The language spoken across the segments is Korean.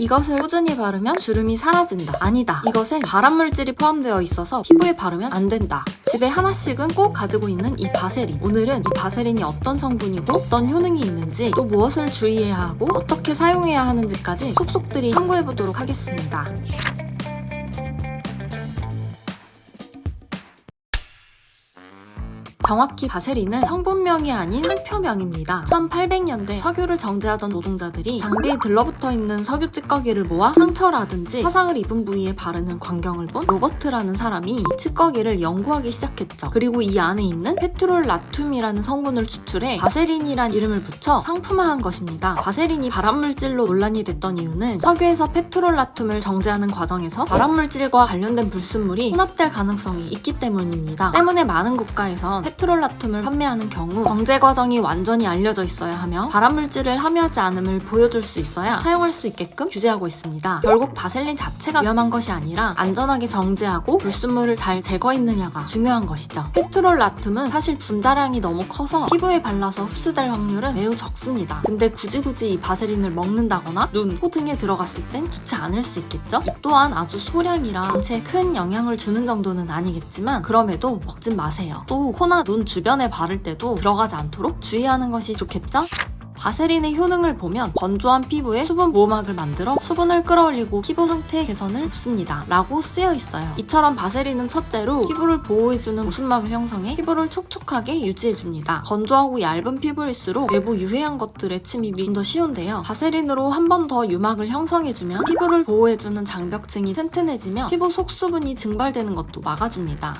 이것을 꾸준히 바르면 주름이 사라진다. 아니다. 이것엔 발암물질이 포함되어 있어서 피부에 바르면 안 된다. 집에 하나씩은 꼭 가지고 있는 이 바세린. 오늘은 이 바세린이 어떤 성분이고 어떤 효능이 있는지, 또 무엇을 주의해야 하고 어떻게 사용해야 하는지까지 속속들이 탐구해보도록 하겠습니다. 정확히 바세린은 성분명이 아닌 상표명입니다. 1800년대 석유를 정제하던 노동자들이 장비에 들러붙어 있는 석유 찌꺼기를 모아 상처라든지 화상을 입은 부위에 바르는 광경을 본 로버트라는 사람이 이 찌꺼기를 연구하기 시작했죠. 그리고 이 안에 있는 페트롤라툼이라는 성분을 추출해 바세린이란 이름을 붙여 상품화한 것입니다. 바세린이 발암물질로 논란이 됐던 이유는 석유에서 페트롤라툼을 정제하는 과정에서 발암물질과 관련된 불순물이 혼합될 가능성이 있기 때문입니다. 때문에 많은 국가에서 페트롤라툼을 판매하는 경우 정제 과정이 완전히 알려져 있어야 하며 발암물질을 함유하지 않음을 보여줄 수 있어야 사용할 수 있게끔 규제하고 있습니다. 결국 바셀린 자체가 위험한 것이 아니라 안전하게 정제하고 불순물을 잘 제거했느냐가 중요한 것이죠. 페트롤라툼은 사실 분자량이 너무 커서 피부에 발라서 흡수될 확률은 매우 적습니다. 근데 굳이 이 바세린을 먹는다거나 눈, 코 등에 들어갔을 땐 좋지 않을 수 있겠죠? 이 또한 아주 소량이라 인체에 큰 영향을 주는 정도는 아니겠지만 그럼에도 먹진 마세요. 또 코나 눈 주변에 바를 때도 들어가지 않도록 주의하는 것이 좋겠죠? 바세린의 효능을 보면 건조한 피부에 수분 보호막을 만들어 수분을 끌어올리고 피부 상태 개선을 돕습니다 라고 쓰여 있어요. 이처럼 바세린은 첫째로 피부를 보호해주는 보습막을 형성해 피부를 촉촉하게 유지해줍니다. 건조하고 얇은 피부일수록 외부 유해한 것들의 침입이 좀 더 쉬운데요. 바세린으로 한 번 더 유막을 형성해주면 피부를 보호해주는 장벽층이 튼튼해지며 피부 속수분이 증발되는 것도 막아줍니다.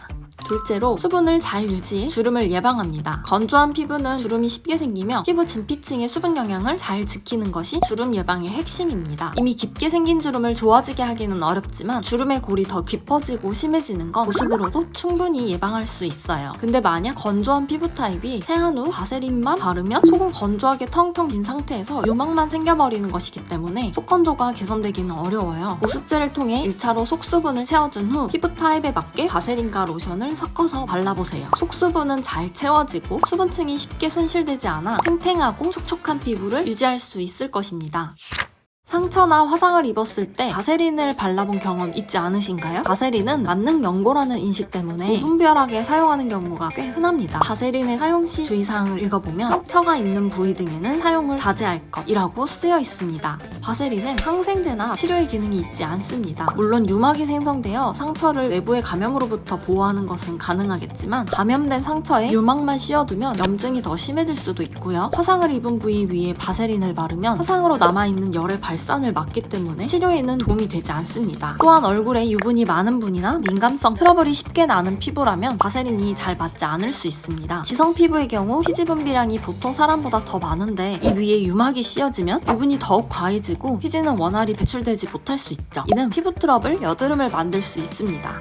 둘째로 수분을 잘 유지해 주름을 예방합니다. 건조한 피부는 주름이 쉽게 생기며 피부 진피층의 수분 영양을 잘 지키는 것이 주름 예방의 핵심입니다. 이미 깊게 생긴 주름을 좋아지게 하기는 어렵지만 주름의 골이 더 깊어지고 심해지는 건 보습으로도 충분히 예방할 수 있어요. 근데 만약 건조한 피부 타입이 세안 후 바세린만 바르면 속은 건조하게 텅텅 빈 상태에서 요막만 생겨버리는 것이기 때문에 속 건조가 개선되기는 어려워요. 보습제를 통해 1차로 속수분을 채워준 후 피부 타입에 맞게 바세린과 로션을 섞어서 발라보세요. 속수분은 잘 채워지고 수분층이 쉽게 손실되지 않아 탱탱하고 촉촉한 피부를 유지할 수 있을 것입니다. 상처나 화상을 입었을 때 바세린을 발라본 경험 있지 않으신가요? 바세린은 만능 연고라는 인식 때문에 무분별하게 사용하는 경우가 꽤 흔합니다. 바세린의 사용 시 주의사항을 읽어보면 상처가 있는 부위 등에는 사용을 자제할 것이라고 쓰여 있습니다. 바세린은 항생제나 치료의 기능이 있지 않습니다. 물론 유막이 생성되어 상처를 외부의 감염으로부터 보호하는 것은 가능하겠지만 감염된 상처에 유막만 씌워두면 염증이 더 심해질 수도 있고요. 화상을 입은 부위 위에 바세린을 바르면 화상으로 남아있는 열의 발산을 막기 때문에 치료에는 도움이 되지 않습니다. 또한 얼굴에 유분이 많은 분이나 민감성 트러블이 쉽게 나는 피부라면 바세린이 잘 맞지 않을 수 있습니다. 지성 피부의 경우 피지 분비량이 보통 사람보다 더 많은데 이 위에 유막이 씌어지면 유분이 더욱 과해지고 피지는 원활히 배출되지 못할 수 있죠. 이는 피부 트러블, 여드름을 만들 수 있습니다.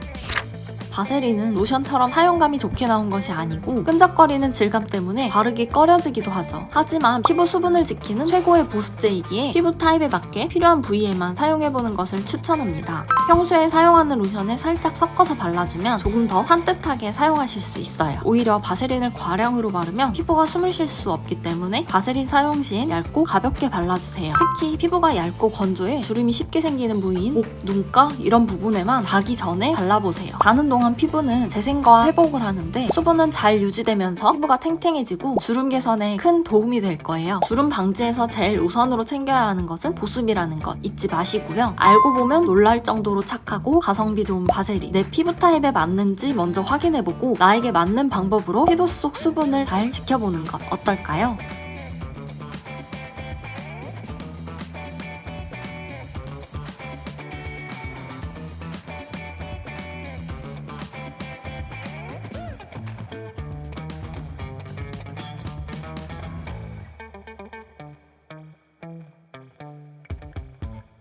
바세린은 로션처럼 사용감이 좋게 나온 것이 아니고 끈적거리는 질감 때문에 바르기 꺼려지기도 하죠. 하지만 피부 수분을 지키는 최고의 보습제이기에 피부 타입에 맞게 필요한 부위에만 사용해보는 것을 추천합니다. 평소에 사용하는 로션에 살짝 섞어서 발라주면 조금 더 산뜻하게 사용하실 수 있어요. 오히려 바세린을 과량으로 바르면 피부가 숨을 쉴 수 없기 때문에 바세린 사용 시엔 얇고 가볍게 발라주세요. 특히 피부가 얇고 건조해 주름이 쉽게 생기는 부위인 목, 눈가 이런 부분에만 자기 전에 발라보세요. 자는 동안 피부는 재생과 회복을 하는데 수분은 잘 유지되면서 피부가 탱탱해지고 주름 개선에 큰 도움이 될 거예요. 주름 방지에서 제일 우선으로 챙겨야 하는 것은 보습이라는 것 잊지 마시고요. 알고 보면 놀랄 정도로 착하고 가성비 좋은 바세린, 내 피부 타입에 맞는지 먼저 확인해보고 나에게 맞는 방법으로 피부 속 수분을 잘 지켜보는 것 어떨까요?